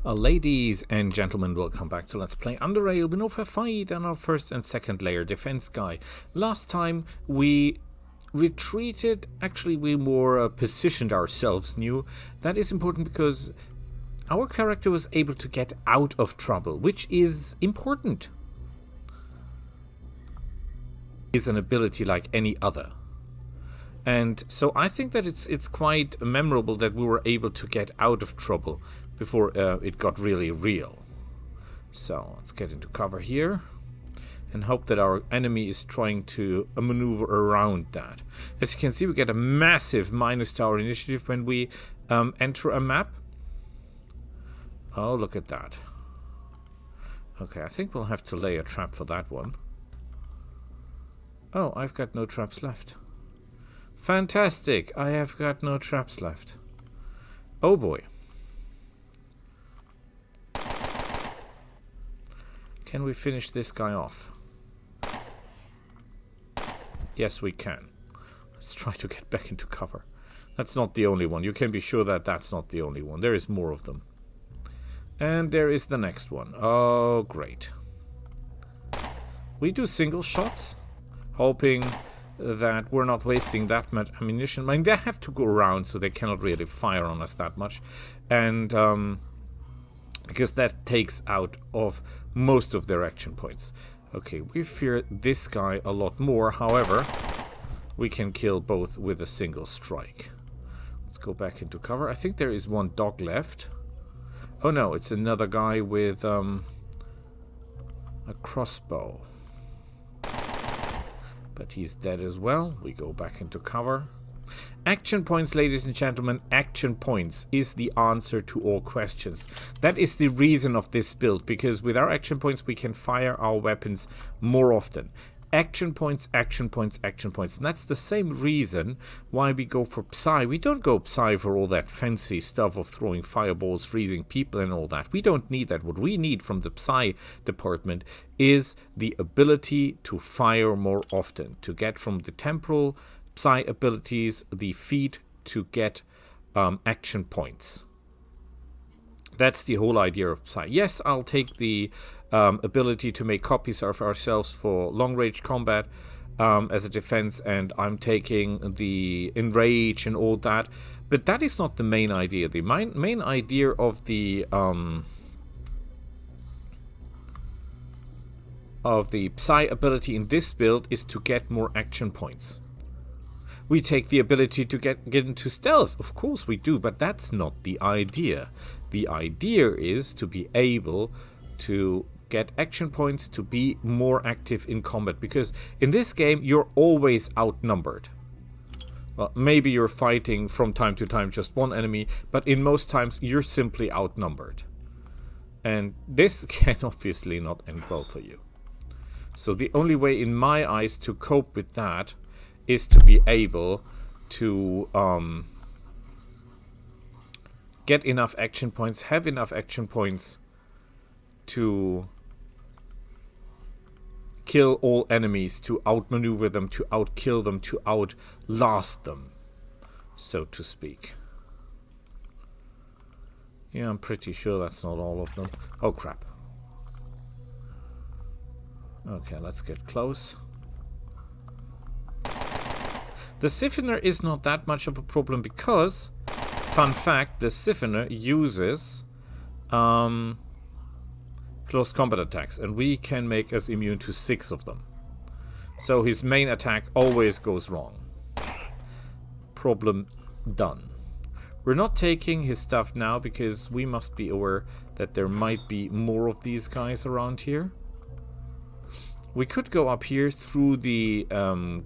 Ladies and gentlemen, welcome back to Let's Play Underrail. We know for a fight on our first and second layer defense guy. Last time we retreated, actually we more positioned ourselves new. That is important because our character was able to get out of trouble, which is important. Is an ability like any other. And so I think that it's quite memorable that we were able to get out of trouble before it got really real. So let's get into cover here and hope that our enemy is trying to maneuver around that. As you can see, we get a massive minus to our initiative when we enter a map. Oh, look at that. Okay, I think we'll have to lay a trap for that one. Oh, I've got no traps left. Fantastic! I have got no traps left. Oh boy. Can we finish this guy off? Yes, we can. Let's try to get back into cover. That's not the only one. You can be sure that that's not the only one. There is more of them. And there is the next one. Oh, great. We do single shots, hoping that we're not wasting that much ammunition. I mean, they have to go around, so they cannot really fire on us that much. And because that takes out of most of their action points. Okay, we fear this guy a lot more. However, we can kill both with a single strike. Let's go back into cover. I think there is one dog left. Oh no, it's another guy with a crossbow. But he's dead as well. We go back into cover. Action points, ladies and gentlemen, action points is the answer to all questions. That is the reason of this build, because with our action points we can fire our weapons more often. Action points, action points, action points. And that's the same reason why we go for Psy. We don't go Psy for all that fancy stuff of throwing fireballs, freezing people and all that. We don't need that. What we need from the Psy department is the ability to fire more often, to get from the temporal Psy abilities the feat to get action points. That's the whole idea of Psy. Yes, I'll take the ability to make copies of ourselves for long-range combat as a defense, and I'm taking the enrage and all that, but that is not the main idea. The main idea of the Psy ability in this build is to get more action points. We take the ability to get into stealth, of course we do, but that's not the idea. The idea is to be able to get action points to be more active in combat, because in this game you're always outnumbered. Well, maybe you're fighting from time to time just one enemy, but in most times you're simply outnumbered. And this can obviously not end well for you. So the only way in my eyes to cope with that is to be able to get enough action points, have enough action points to kill all enemies, to outmaneuver them, to outkill them, to outlast them, so to speak. Yeah, I'm pretty sure that's not all of them. Oh crap. Okay, let's get close. The Siphoner is not that much of a problem because, fun fact, the Siphoner uses close combat attacks, and we can make us immune to 6 of them. So his main attack always goes wrong. Problem done. We're not taking his stuff now because we must be aware that there might be more of these guys around here. We could go up here through the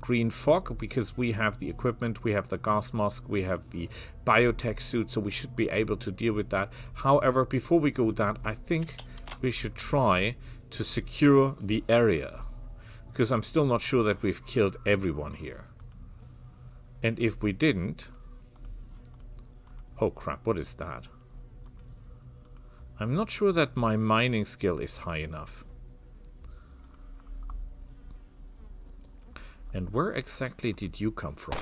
green fog because we have the equipment, we have the gas mask, we have the biotech suit, so we should be able to deal with that. However, before we go that, I think we should try to secure the area, because I'm still not sure that we've killed everyone here. And if we didn't... Oh crap, what is that? I'm not sure that my mining skill is high enough. And where exactly did you come from?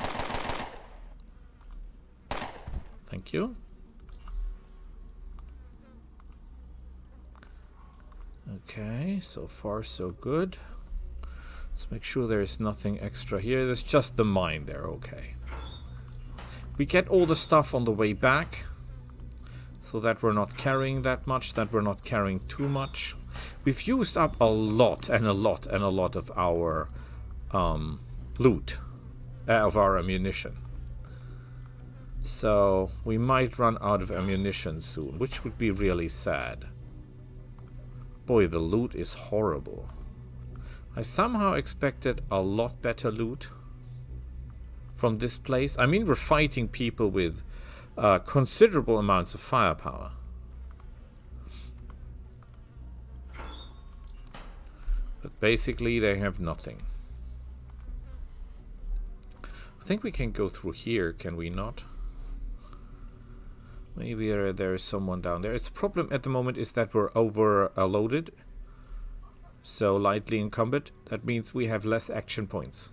Thank you. Okay, so far so good. Let's make sure there is nothing extra here. There's just the mine there, okay. We get all the stuff on the way back, so that we're not carrying that much, that we're not carrying too much. We've used up a lot and a lot and a lot of our loot, of our ammunition. So we might run out of ammunition soon, which would be really sad. Boy, the loot is horrible. I somehow expected a lot better loot from this place. I mean, we're fighting people with considerable amounts of firepower. But basically, they have nothing. I think we can go through here, can we not? Maybe there is someone down there. Its problem at the moment is that we're overloaded. So lightly encumbered. That means we have less action points.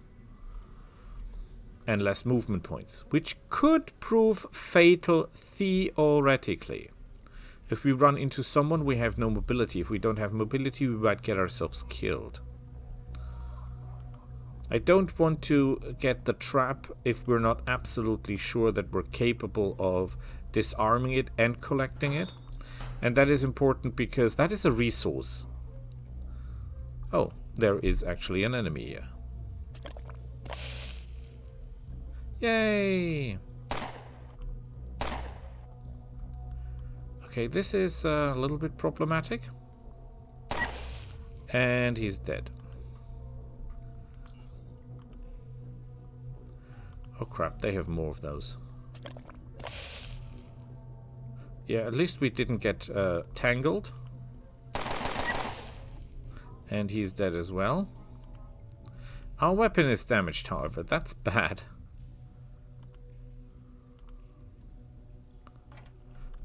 And less movement points. Which could prove fatal theoretically. If we run into someone, we have no mobility. If we don't have mobility, we might get ourselves killed. I don't want to get the trap if we're not absolutely sure that we're capable of disarming it and collecting it. And that is important because that is a resource. Oh, there is actually an enemy here. Yay! Okay, this is a little bit problematic. And he's dead. Oh crap, they have more of those. Yeah, at least we didn't get tangled. And he's dead as well. Our weapon is damaged, however. That's bad.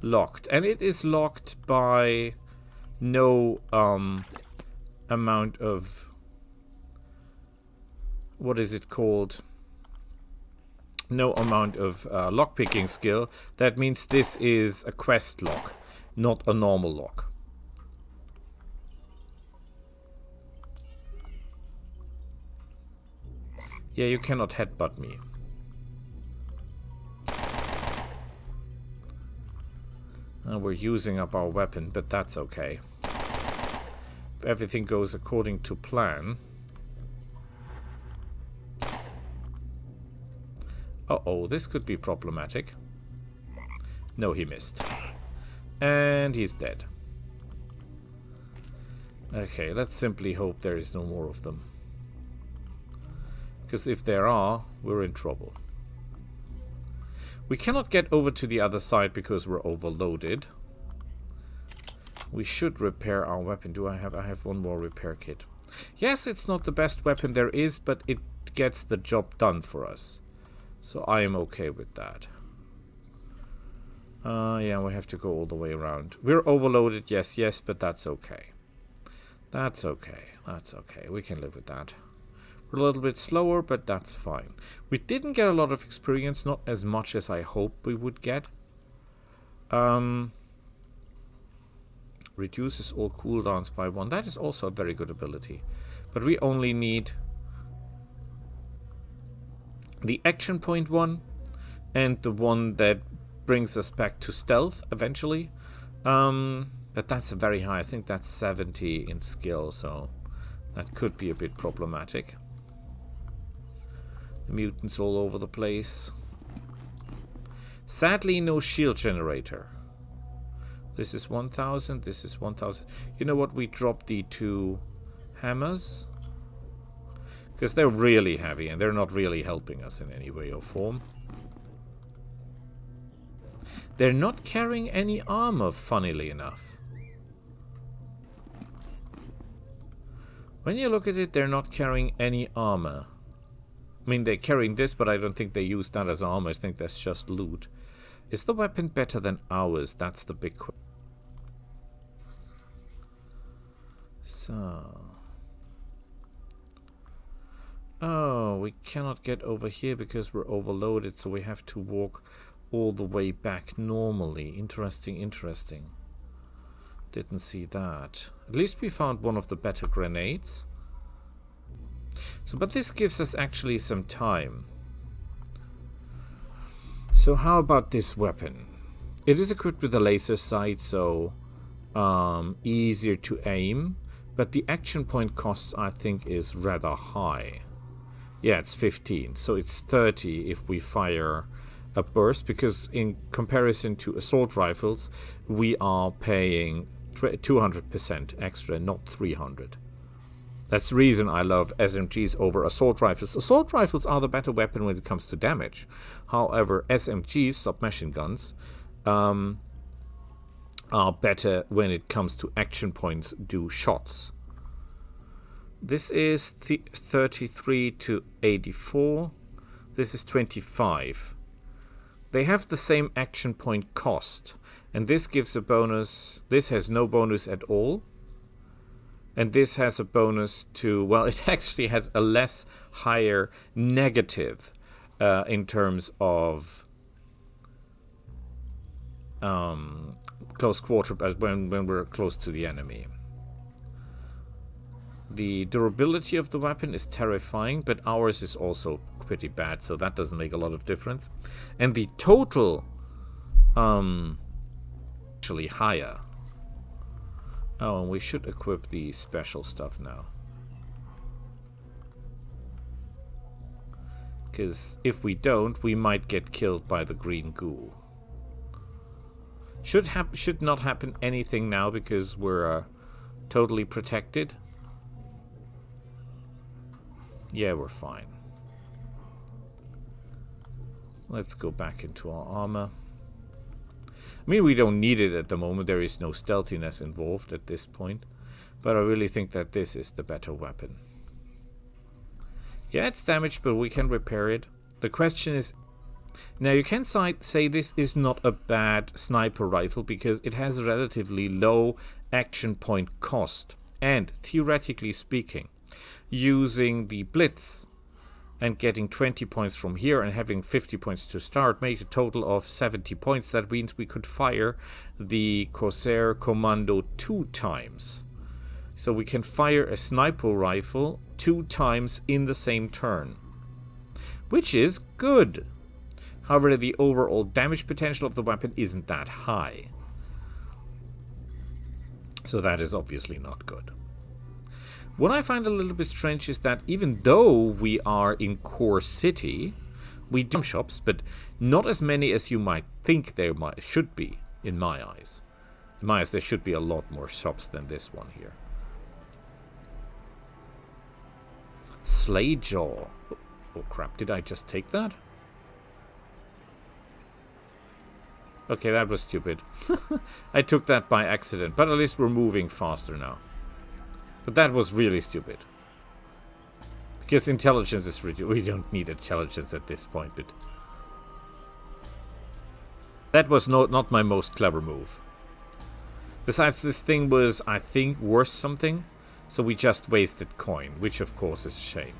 Locked. And it is locked by no amount of... What is it called? No amount of lockpicking skill. That means this is a quest lock, not a normal lock. Yeah, you cannot headbutt me. We're using up our weapon, but that's okay. If everything goes according to plan. Uh-oh, this could be problematic. No, he missed. And he's dead. Okay, let's simply hope there is no more of them. Because if there are, we're in trouble. We cannot get over to the other side because we're overloaded. We should repair our weapon. I have one more repair kit. Yes, it's not the best weapon there is, but it gets the job done for us. So I am okay with that. Yeah, we have to go all the way around. We're overloaded, yes, but that's okay. That's okay. That's okay. We can live with that. We're a little bit slower, but that's fine. We didn't get a lot of experience, not as much as I hoped we would get. Reduces all cooldowns by 1. That is also a very good ability. But we only need the action point one and the one that brings us back to stealth eventually. But that's very high. I think that's 70 in skill, so that could be a bit problematic. Mutants all over the place. Sadly, no shield generator. This is 1,000. This is 1,000. You know what? We dropped the 2 hammers. Because they're really heavy and they're not really helping us in any way or form. They're not carrying any armor, funnily enough. When you look at it, they're not carrying any armor. I mean, they're carrying this, but I don't think they use that as armor. I think that's just loot. Is the weapon better than ours? That's the big question. So... Oh, we cannot get over here because we're overloaded, so we have to walk all the way back normally. Interesting, interesting. Didn't see that. At least we found one of the better grenades. So, but this gives us actually some time. So how about this weapon? It is equipped with a laser sight, so easier to aim. But the action point cost, I think, is rather high. Yeah, it's 15. So it's 30 if we fire a burst, because in comparison to assault rifles, we are paying 200% extra, not 300. That's the reason I love SMGs over assault rifles. Assault rifles are the better weapon when it comes to damage. However, SMGs, submachine guns, are better when it comes to action points, do shots. This is 33 to 84. This is 25. They have the same action point cost, and this gives a bonus. This has no bonus at all, and this has a bonus to, well, it actually has a less higher negative in terms of close quarter when we're close to the enemy. The durability of the weapon is terrifying, but ours is also pretty bad, so that doesn't make a lot of difference. And the total actually higher. Oh, and we should equip the special stuff now. Because if we don't, we might get killed by the green goo. Should not happen anything now because we're totally protected. Yeah, we're fine. Let's go back into our armor. I mean, we don't need it at the moment. There is no stealthiness involved at this point. But I really think that this is the better weapon. Yeah, it's damaged, but we can repair it. The question is... Now, you can say this is not a bad sniper rifle because it has a relatively low action point cost. And, theoretically speaking, using the blitz and getting 20 points from here and having 50 points to start made a total of 70 points. That means we could fire the Corsair Commando 2 times. So we can fire a sniper rifle 2 times in the same turn, which is good. However, the overall damage potential of the weapon isn't that high. So that is obviously not good. What I find a little bit strange is that even though we are in Core City, we do have shops, but not as many as you might think there should be, in my eyes. In my eyes, there should be a lot more shops than this one here. Slayjaw. Oh crap, did I just take that? Okay, that was stupid. I took that by accident, but at least we're moving faster now. But that was really stupid. Because intelligence is really... We don't need intelligence at this point, but... That was not my most clever move. Besides, this thing was, I think, worth something. So we just wasted coin, which of course is a shame.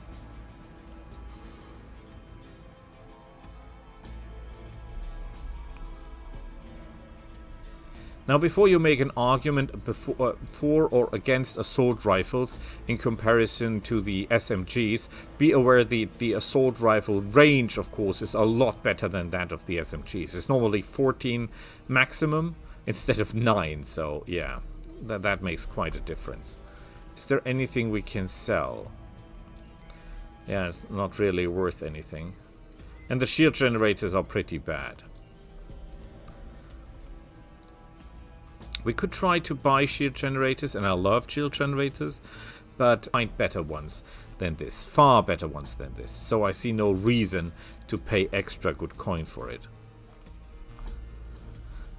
Now, before you make an argument for or against assault rifles in comparison to the SMGs, be aware the assault rifle range, of course, is a lot better than that of the SMGs. It's normally 14 maximum instead of 9, so yeah, that makes quite a difference. Is there anything we can sell? Yeah, it's not really worth anything. And the shield generators are pretty bad. We could try to buy shield generators, and I love shield generators, but find better ones than this. Far better ones than this. So I see no reason to pay extra good coin for it.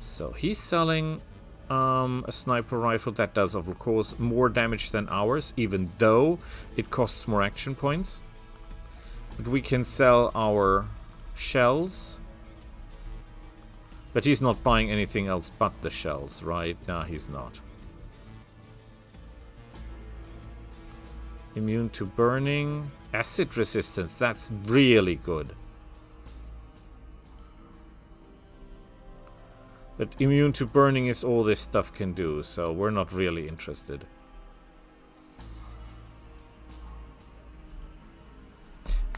So he's selling a sniper rifle that does, of course, more damage than ours, even though it costs more action points. But we can sell our shells. But he's not buying anything else but the shells, right? Nah, he's not. Immune to burning. Acid resistance, that's really good. But immune to burning is all this stuff can do, so we're not really interested.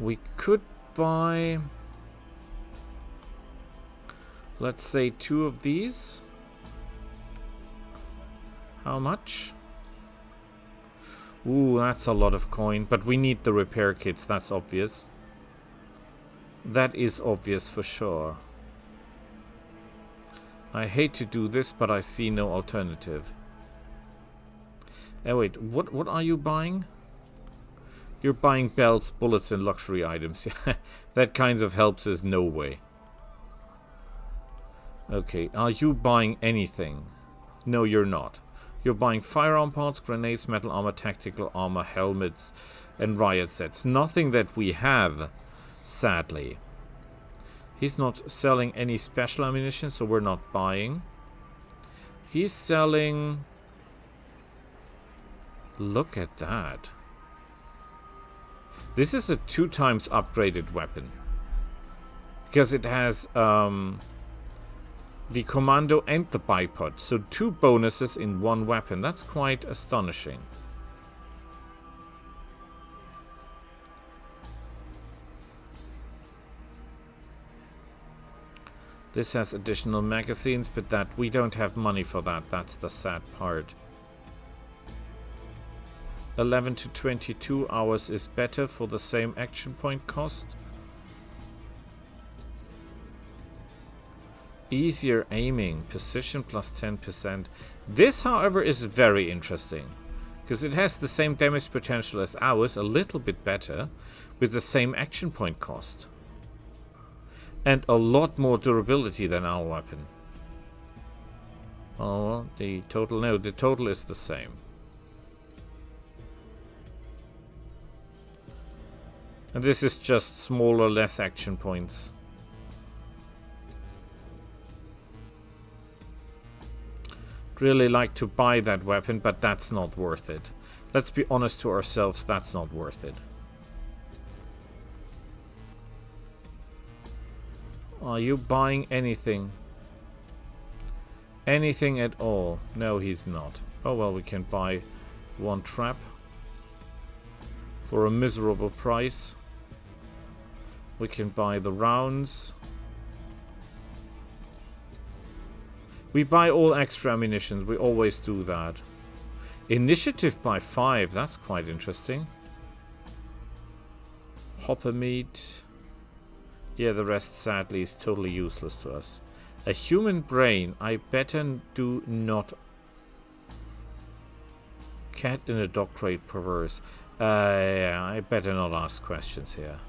We could buy, let's say, 2 of these. How much? Ooh, that's a lot of coin, but we need the repair kits, that's obvious. That is obvious for sure. I hate to do this, but I see no alternative. Oh wait, what are you buying? You're buying belts, bullets, and luxury items. That kind of helps us no way. Okay, are you buying anything? No, you're not. You're buying firearm parts, grenades, metal armor, tactical armor, helmets, and riot sets. Nothing that we have, sadly. He's not selling any special ammunition, so we're not buying. He's selling... Look at that. This is a 2 times upgraded weapon. Because it has the commando and the bipod. So 2 bonuses in 1 weapon. That's quite astonishing. This has additional magazines, but that we don't have money for that. That's the sad part. 11 to 22 hours is better for the same action point cost. Easier aiming, precision plus 10%. This, however, is very interesting. Because it has the same damage potential as ours, a little bit better, with the same action point cost. And a lot more durability than our weapon. Oh, the total, no, the total is the same. And this is just smaller, less action points. Really like to buy that weapon, but that's not worth it. Let's be honest to ourselves, that's not worth it. Are you buying anything? Anything at all? No, he's not. Oh well, we can buy 1 trap for a miserable price. We can buy the rounds. We buy all extra ammunition. We always do that. Initiative by 5. That's quite interesting. Hopper meat. Yeah, the rest sadly is totally useless to us. A human brain. I better do not. Cat in a dog crate perverse. Yeah, I better not ask questions here.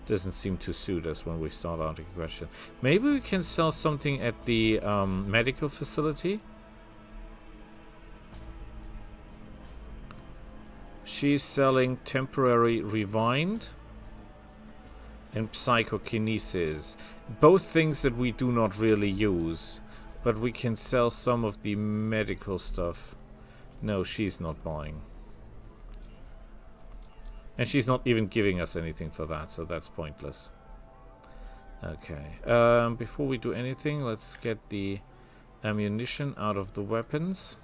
Doesn't seem to suit us when we start asking questions. Maybe we can sell something at the medical facility. She's selling temporary rewind and psychokinesis. Both things that we do not really use. But we can sell some of the medical stuff. No, she's not buying. And she's not even giving us anything for that, so that's pointless. Okay. Before we do anything, let's get the ammunition out of the weapons.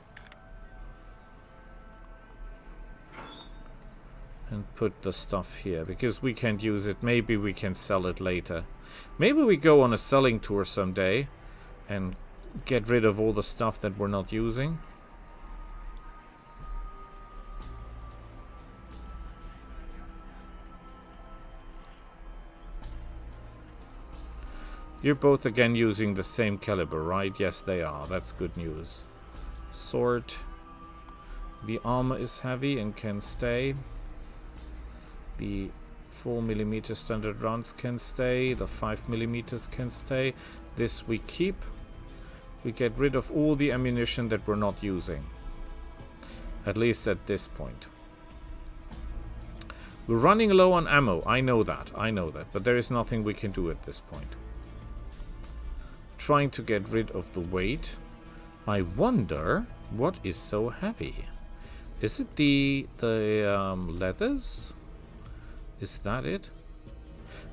And put the stuff here, because we can't use it. Maybe we can sell it later. Maybe we go on a selling tour someday and get rid of all the stuff that we're not using. You're both again using the same caliber, right? Yes, they are. That's good news. Sword. The armor is heavy and can stay. The 4mm standard rounds can stay. The 5mm can stay. This we keep. We get rid of all the ammunition that we're not using. At least at this point. We're running low on ammo. I know that. I know that. But there is nothing we can do at this point. Trying to get rid of the weight. I wonder what is so heavy. Is it the leathers? Is that it?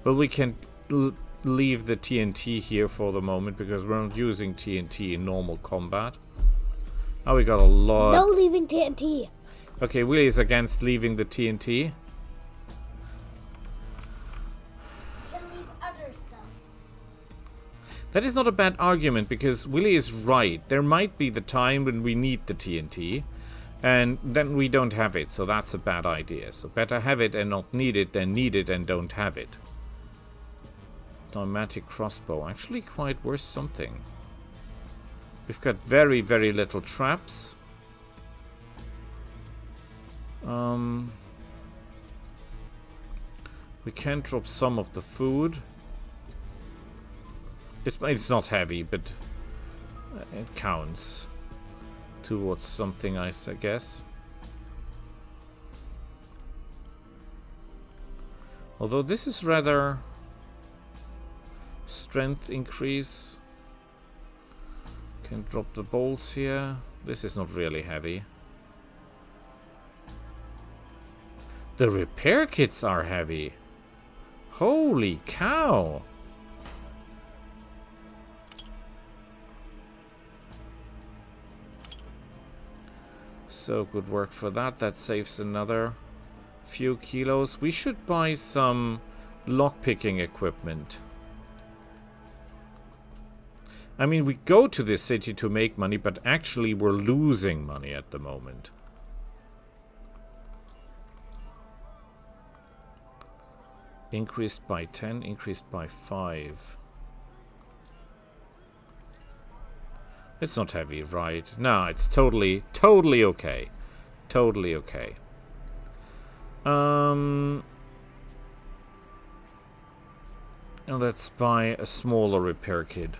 Well, we can leave the TNT here for the moment because we're not using TNT in normal combat. Oh, we got a lot. No leaving TNT. Okay, Willie is against leaving the TNT. You can leave other stuff. That is not a bad argument because Willie is right. There might be the time when we need the TNT and then we don't have it, so that's a bad idea. So better have it and not need it than need it and don't have it. Pneumatic crossbow, actually quite worth something. We've got very, very little traps. We can drop some of the food. It's not heavy, but it counts towards something, I guess. Although this is rather strength increase. Can drop the bolts here. This is not really heavy. The repair kits are heavy. Holy cow! So good work for that. That saves another few kilos. We should buy some lockpicking equipment. I mean, we go to this city to make money, but actually we're losing money at the moment. Increased by 10, increased by 5. It's not heavy, right? No, it's totally okay. Totally okay. And let's buy a smaller repair kit.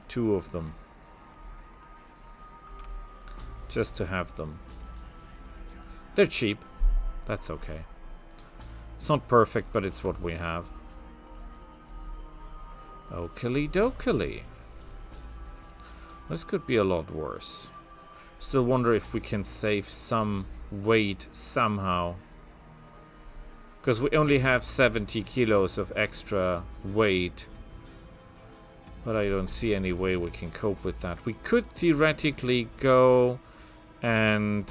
2 of them. Just to have them. They're cheap. That's okay. It's not perfect, but it's what we have. Oakley dokley. This could be a lot worse. Still wonder if we can save some weight somehow. Because we only have 70 kilos of extra weight. But I don't see any way we can cope with that. We could theoretically go and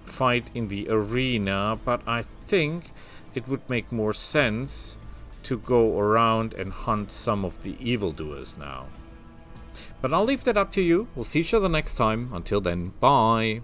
fight in the arena, but I think it would make more sense to go around and hunt some of the evildoers now. But I'll leave that up to you. We'll see each other next time. Until then, bye.